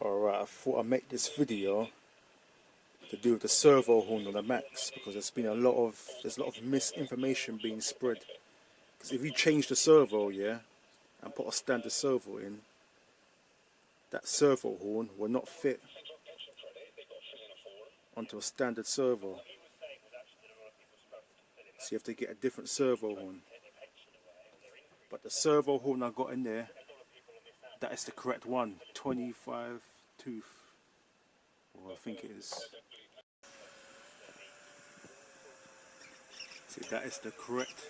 Alright, I thought I'd make this video to do with the servo horn on the Max, because there's a lot of misinformation being spread. Because if you change the servo, yeah, and put a standard servo in, that servo horn will not fit onto a standard servo. So you have to get a different servo horn. But the servo horn I got in there, that is the correct one, 25 tooth, or I think it is. See, that is the correct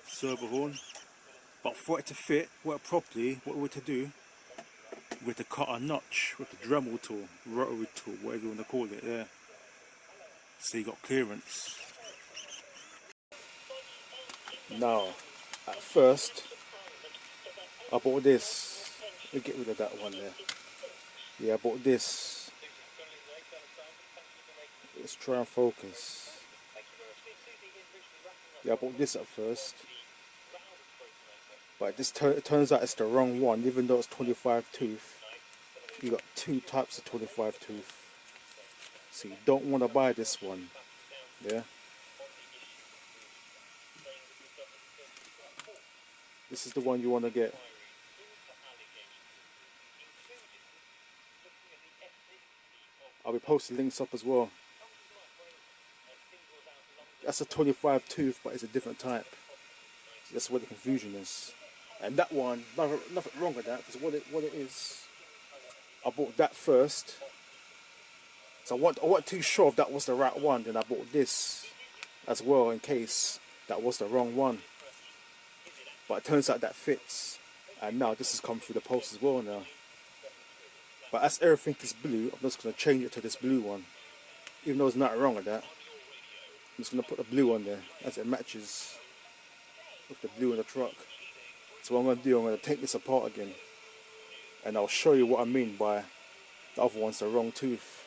servo horn. But for it to fit, work properly, what we're to do, we're to cut a notch with the Dremel tool, rotary tool, whatever you want to call it, yeah. So you got clearance. Now, at first, I bought this. Let me get rid of that one there. Yeah, I bought this. Let's try and focus. Yeah, I bought this at first. But this it turns out it's the wrong one, even though it's 25 tooth. You got two types of 25 tooth. So you don't want to buy this one. Yeah. This is the one you want to get. I'll be posting links up as well. That's a 25 tooth, but it's a different type. So that's where the confusion is. And that one, nothing wrong with that, because what it is, I bought that first. So I wasn't too sure if that was the right one. Then I bought this as well in case that was the wrong one. But it turns out that fits. And now this has come through the post as well now. But as everything is blue, I'm just going to change it to this blue one. Even though there's nothing wrong with that. I'm just going to put the blue on there as it matches with the blue in the truck. So what I'm going to do, I'm going to take this apart again. And I'll show you what I mean by the other one's the wrong tooth.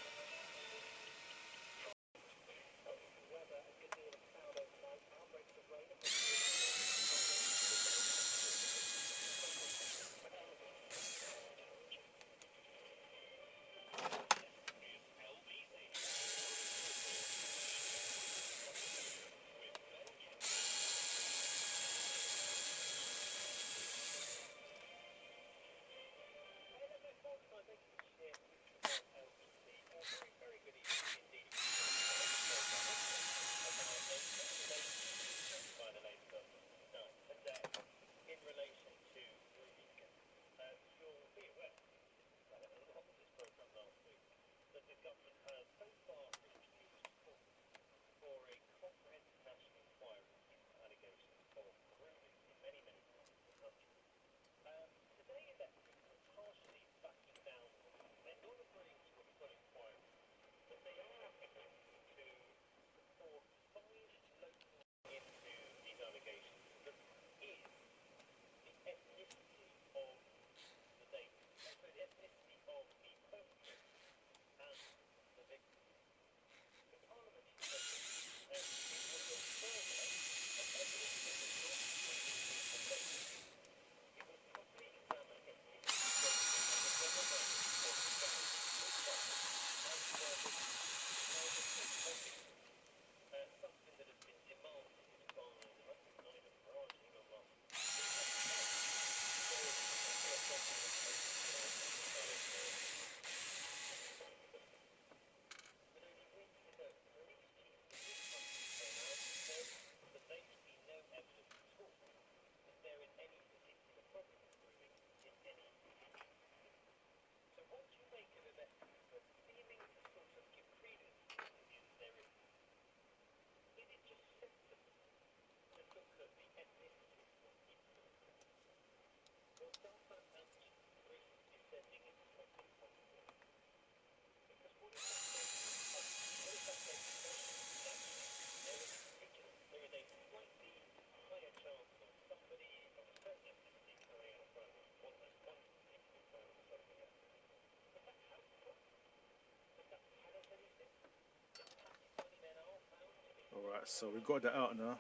Alright, so we got that out now.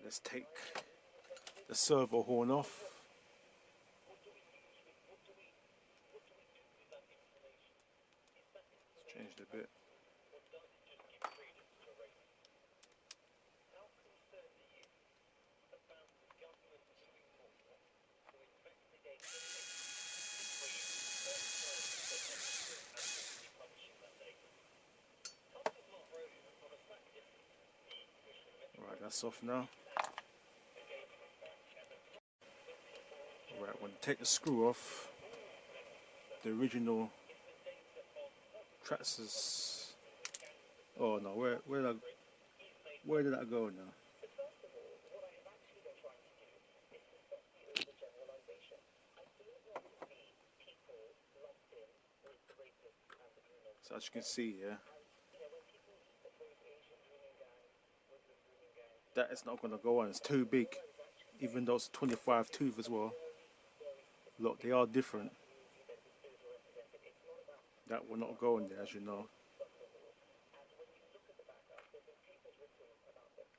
Let's take the servo horn off. a bit. Right, that's off now. Right, when you take the screw off, the original Traxxas. Oh no, where did that go now? So as you can see here, that is not going to go on. It's too big, even though it's a 25 tooth as well. Look, they are different. That will not go in there, as you know.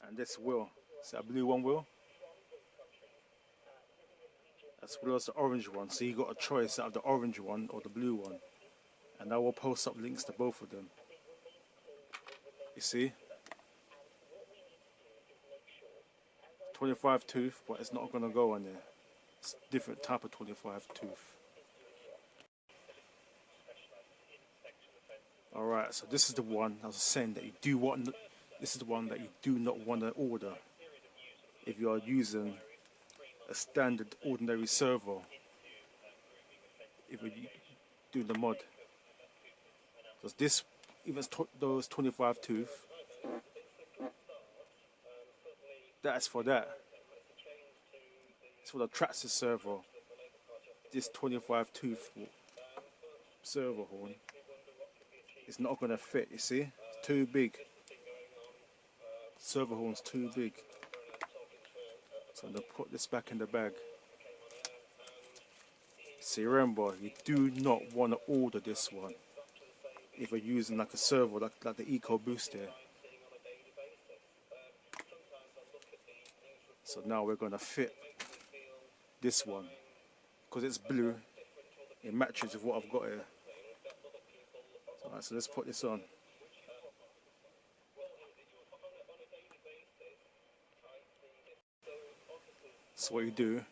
And this will, it's that blue one will. As well as the orange one. So you got a choice out of the orange one or the blue one. And I will post up links to both of them. You see? 25 tooth, but it's not going to go on there. It's a different type of 25 tooth. Alright, so this is the one I was saying that you do want. This is the one that you do not want to order if you are using a standard ordinary servo. If you do the mod, because this, even those 25 tooth, that's for that. It's for the Traxxas servo. This 25 tooth servo horn is not going to fit. You see, it's too big. Servo horn's too big. So I'm going to put this back in the bag. See, remember, you do not want to order this one if you're using like a servo, like the Eco Boost here. So now we're going to fit this one, because it's blue, it matches with what I've got here. So let's put this on. So what you do,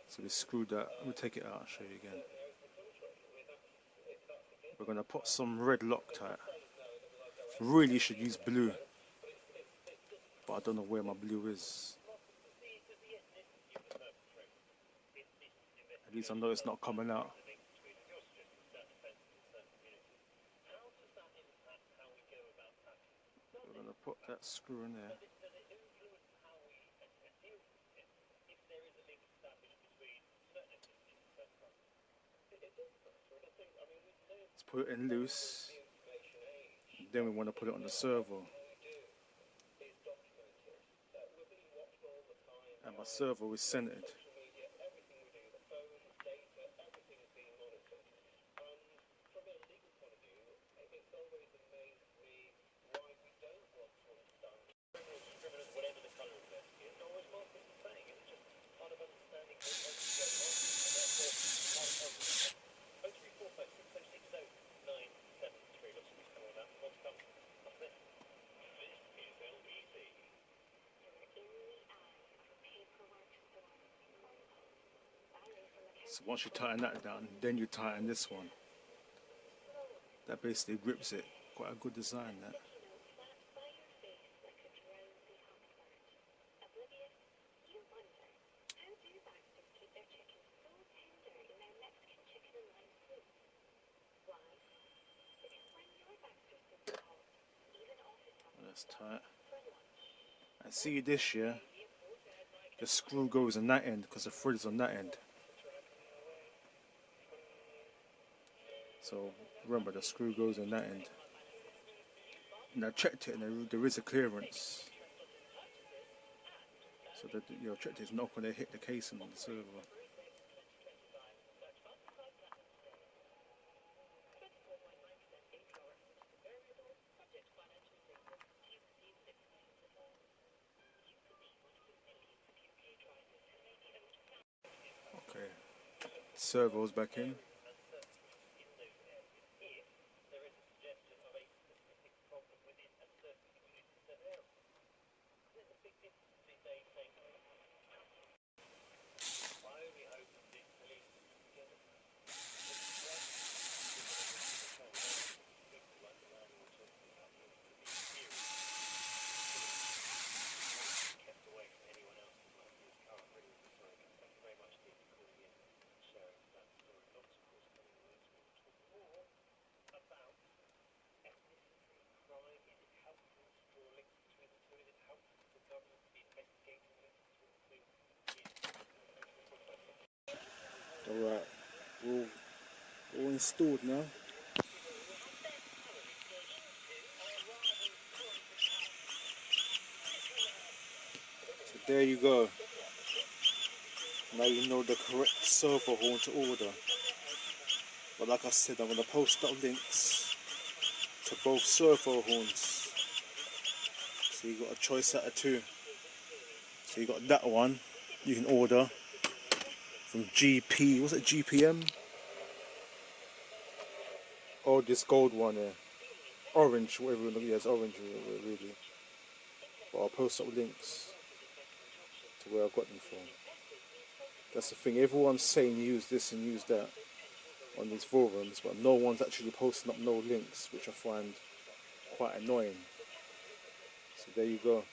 so we screw that, let me take it out and show you again. We're going to put some red Loctite. Really should use blue, but I don't know where my blue is. At least I know it's not coming out. We're going to put that screw in there. Let's put it in loose. Then we want to put it on the servo. And my servo is centered. So once you tighten that down, then you tighten this one. That basically grips it. Quite a good design, that. That's tight. And see this here, the screw goes on that end because the thread is on that end. So remember, the screw goes on that end. And I checked it, and there is a clearance. So that your checked it's not going to hit the casing on the servo. Okay, servo's back in. Alright, all installed now. So there you go. Now you know the correct servo horn to order. But like I said, I'm going to post up links to both servo horns. So you got a choice out of two. So you got that one you can order from GP, was it GPM? Or this gold one here. Orange, whatever you look at, it's orange really. But I'll post up links to where I got them from. That's the thing, everyone's saying use this and use that on these forums, but no one's actually posting up no links, which I find quite annoying. So there you go.